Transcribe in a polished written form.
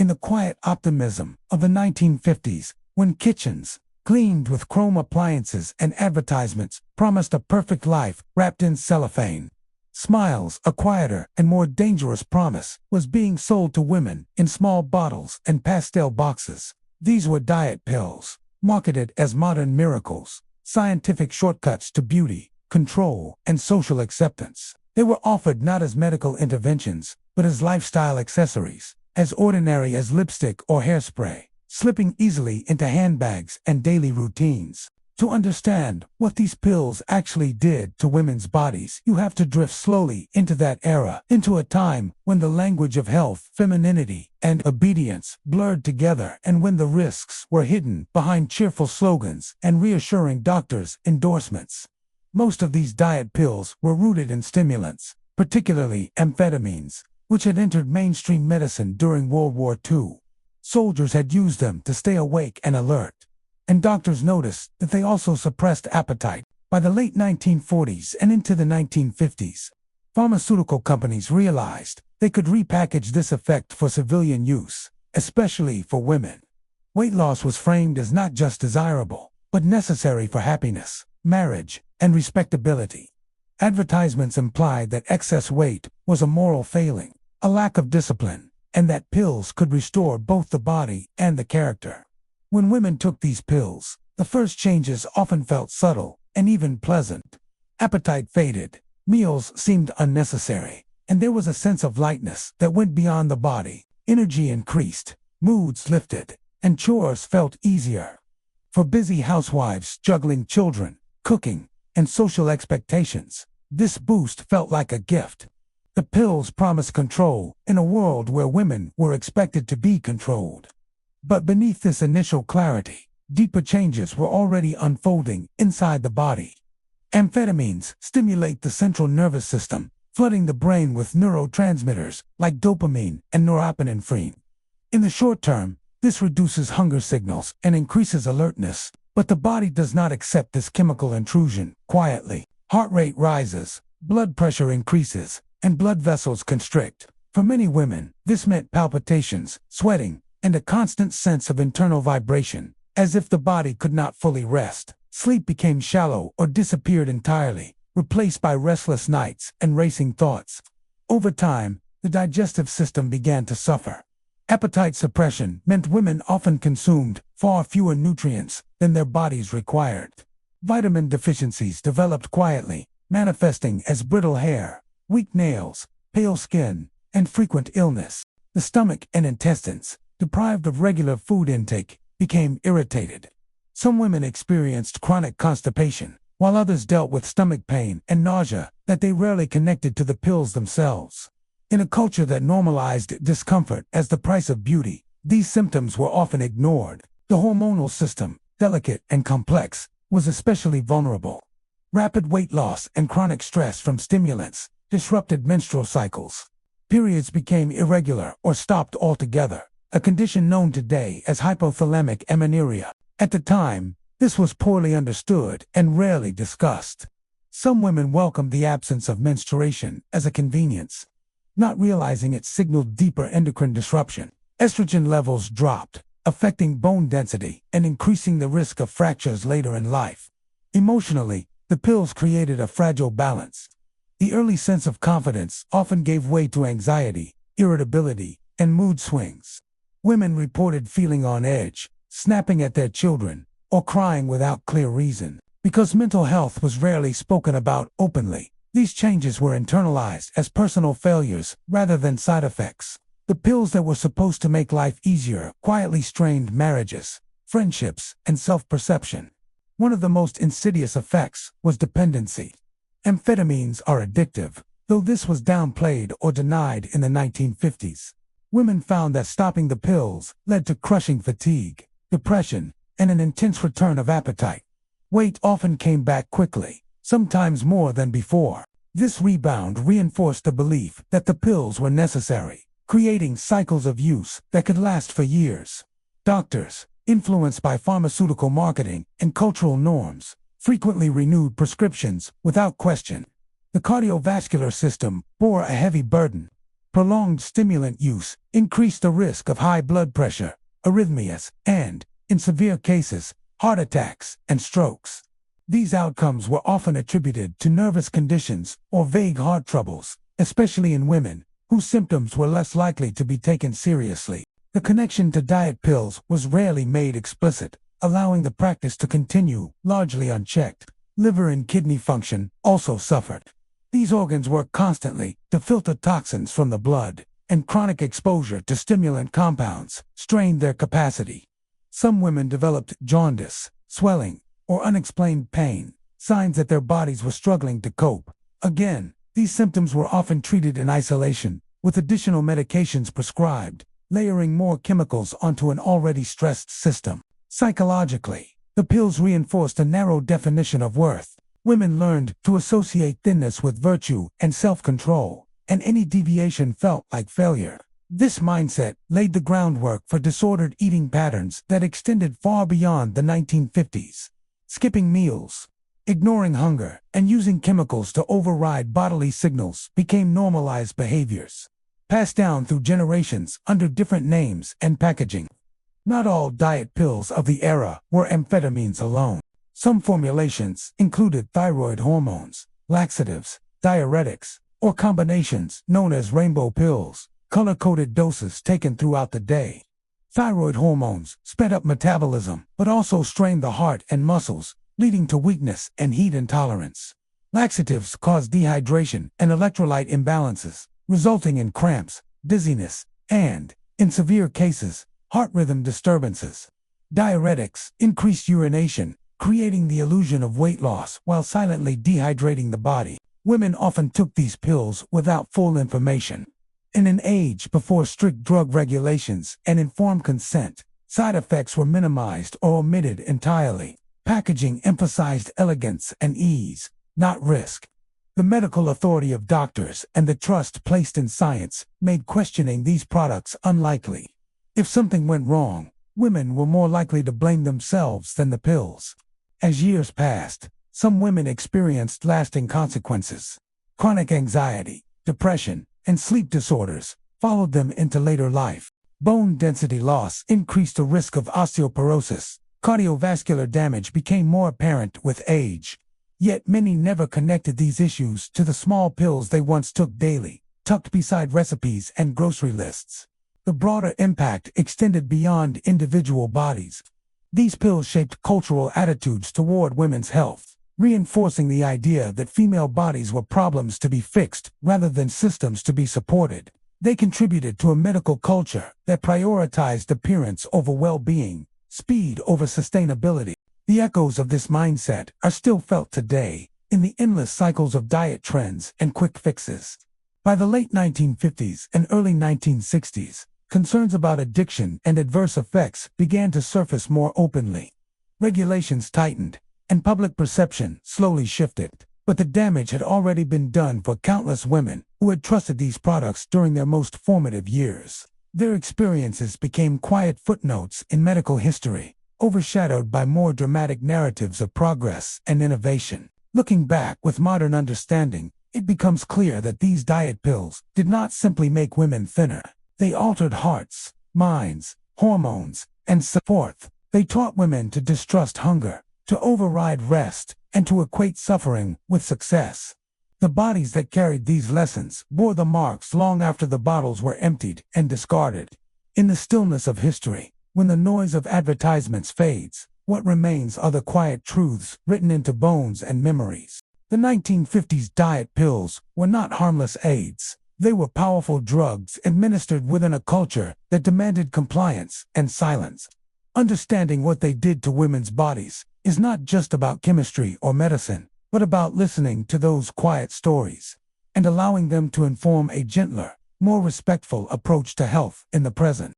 in the quiet optimism of the 1950s, when kitchens, gleamed with chrome appliances and advertisements, promised a perfect life wrapped in cellophane. Smiles, a quieter and more dangerous promise, was being sold to women in small bottles and pastel boxes. These were diet pills, marketed as modern miracles, scientific shortcuts to beauty, control, and social acceptance. They were offered not as medical interventions, but as lifestyle accessories, as ordinary as lipstick or hairspray, slipping easily into handbags and daily routines. To understand what these pills actually did to women's bodies, you have to drift slowly into that era, into a time when the language of health, femininity, and obedience blurred together, and when the risks were hidden behind cheerful slogans and reassuring doctors' endorsements. Most of these diet pills were rooted in stimulants, particularly amphetamines, which had entered mainstream medicine during World War II. Soldiers had used them to stay awake and alert, and doctors noticed that they also suppressed appetite. By the late 1940s and into the 1950s, pharmaceutical companies realized they could repackage this effect for civilian use, especially for women. Weight loss was framed as not just desirable, but necessary for happiness, marriage, and respectability. Advertisements implied that excess weight was a moral failing, a lack of discipline, and that pills could restore both the body and the character. When women took these pills, the first changes often felt subtle and even pleasant. Appetite faded, meals seemed unnecessary, and there was a sense of lightness that went beyond the body. Energy increased, moods lifted, and chores felt easier. For busy housewives juggling children, cooking, and social expectations, this boost felt like a gift. The pills promised control in a world where women were expected to be controlled. But beneath this initial clarity, deeper changes were already unfolding inside the body. Amphetamines stimulate the central nervous system, flooding the brain with neurotransmitters like dopamine and norepinephrine. In the short term, this reduces hunger signals and increases alertness, but the body does not accept this chemical intrusion quietly. Heart rate rises, blood pressure increases, and blood vessels constrict. For many women, this meant palpitations, sweating, and a constant sense of internal vibration, as if the body could not fully rest. Sleep became shallow or disappeared entirely, replaced by restless nights and racing thoughts. Over time, the digestive system began to suffer. Appetite suppression meant women often consumed far fewer nutrients than their bodies required. Vitamin deficiencies developed quietly, manifesting as brittle hair, weak nails, pale skin, and frequent illness. The stomach and intestines, deprived of regular food intake, became irritated. Some women experienced chronic constipation, while others dealt with stomach pain and nausea that they rarely connected to the pills themselves. In a culture that normalized discomfort as the price of beauty, these symptoms were often ignored. The hormonal system, delicate and complex, was especially vulnerable. Rapid weight loss and chronic stress from stimulants disrupted menstrual cycles. Periods became irregular or stopped altogether, a condition known today as hypothalamic amenorrhea. At the time, this was poorly understood and rarely discussed. Some women welcomed the absence of menstruation as a convenience, not realizing it signaled deeper endocrine disruption. Estrogen levels dropped, affecting bone density and increasing the risk of fractures later in life. Emotionally, the pills created a fragile balance. The early sense of confidence often gave way to anxiety, irritability, and mood swings. Women reported feeling on edge, snapping at their children, or crying without clear reason. Because mental health was rarely spoken about openly, these changes were internalized as personal failures rather than side effects. The pills that were supposed to make life easier quietly strained marriages, friendships, and self-perception. One of the most insidious effects was dependency. Amphetamines are addictive, though this was downplayed or denied in the 1950s. Women found that stopping the pills led to crushing fatigue, depression, and an intense return of appetite. Weight often came back quickly, sometimes more than before. This rebound reinforced the belief that the pills were necessary, creating cycles of use that could last for years. Doctors, influenced by pharmaceutical marketing and cultural norms, frequently renewed prescriptions without question. The cardiovascular system bore a heavy burden. Prolonged stimulant use increased the risk of high blood pressure, arrhythmias, and, in severe cases, heart attacks and strokes. These outcomes were often attributed to nervous conditions or vague heart troubles, especially in women, whose symptoms were less likely to be taken seriously. The connection to diet pills was rarely made explicit, allowing the practice to continue largely unchecked. Liver and kidney function also suffered. These organs work constantly to filter toxins from the blood, and chronic exposure to stimulant compounds strained their capacity. Some women developed jaundice, swelling, or unexplained pain, signs that their bodies were struggling to cope. Again, these symptoms were often treated in isolation, with additional medications prescribed, layering more chemicals onto an already stressed system. Psychologically, the pills reinforced a narrow definition of worth. Women learned to associate thinness with virtue and self-control, and any deviation felt like failure. This mindset laid the groundwork for disordered eating patterns that extended far beyond the 1950s. Skipping meals, ignoring hunger, and using chemicals to override bodily signals became normalized behaviors, passed down through generations under different names and packaging. Not all diet pills of the era were amphetamines alone. Some formulations included thyroid hormones, laxatives, diuretics, or combinations known as rainbow pills, color-coded doses taken throughout the day. Thyroid hormones sped up metabolism, but also strained the heart and muscles, leading to weakness and heat intolerance. Laxatives caused dehydration and electrolyte imbalances, resulting in cramps, dizziness, and, in severe cases, heart rhythm disturbances. Diuretics increased urination, creating the illusion of weight loss while silently dehydrating the body. Women often took these pills without full information. In an age before strict drug regulations and informed consent, side effects were minimized or omitted entirely. Packaging emphasized elegance and ease, not risk. The medical authority of doctors and the trust placed in science made questioning these products unlikely. If something went wrong, women were more likely to blame themselves than the pills. As years passed, some women experienced lasting consequences. Chronic anxiety, depression, and sleep disorders followed them into later life. Bone density loss increased the risk of osteoporosis. Cardiovascular damage became more apparent with age. Yet many never connected these issues to the small pills they once took daily, tucked beside recipes and grocery lists. The broader impact extended beyond individual bodies. These pills shaped cultural attitudes toward women's health, reinforcing the idea that female bodies were problems to be fixed rather than systems to be supported. They contributed to a medical culture that prioritized appearance over well-being, speed over sustainability. The echoes of this mindset are still felt today in the endless cycles of diet trends and quick fixes. By the late 1950s and early 1960s, concerns about addiction and adverse effects began to surface more openly. Regulations tightened, and public perception slowly shifted, but the damage had already been done for countless women who had trusted these products during their most formative years. Their experiences became quiet footnotes in medical history, overshadowed by more dramatic narratives of progress and innovation. Looking back with modern understanding, it becomes clear that these diet pills did not simply make women thinner. They altered hearts, minds, hormones, and so forth. They taught women to distrust hunger, to override rest, and to equate suffering with success. The bodies that carried these lessons bore the marks long after the bottles were emptied and discarded. In the stillness of history, when the noise of advertisements fades, what remains are the quiet truths written into bones and memories. The 1950s diet pills were not harmless aids. They were powerful drugs administered within a culture that demanded compliance and silence. Understanding what they did to women's bodies is not just about chemistry or medicine, but about listening to those quiet stories and allowing them to inform a gentler, more respectful approach to health in the present.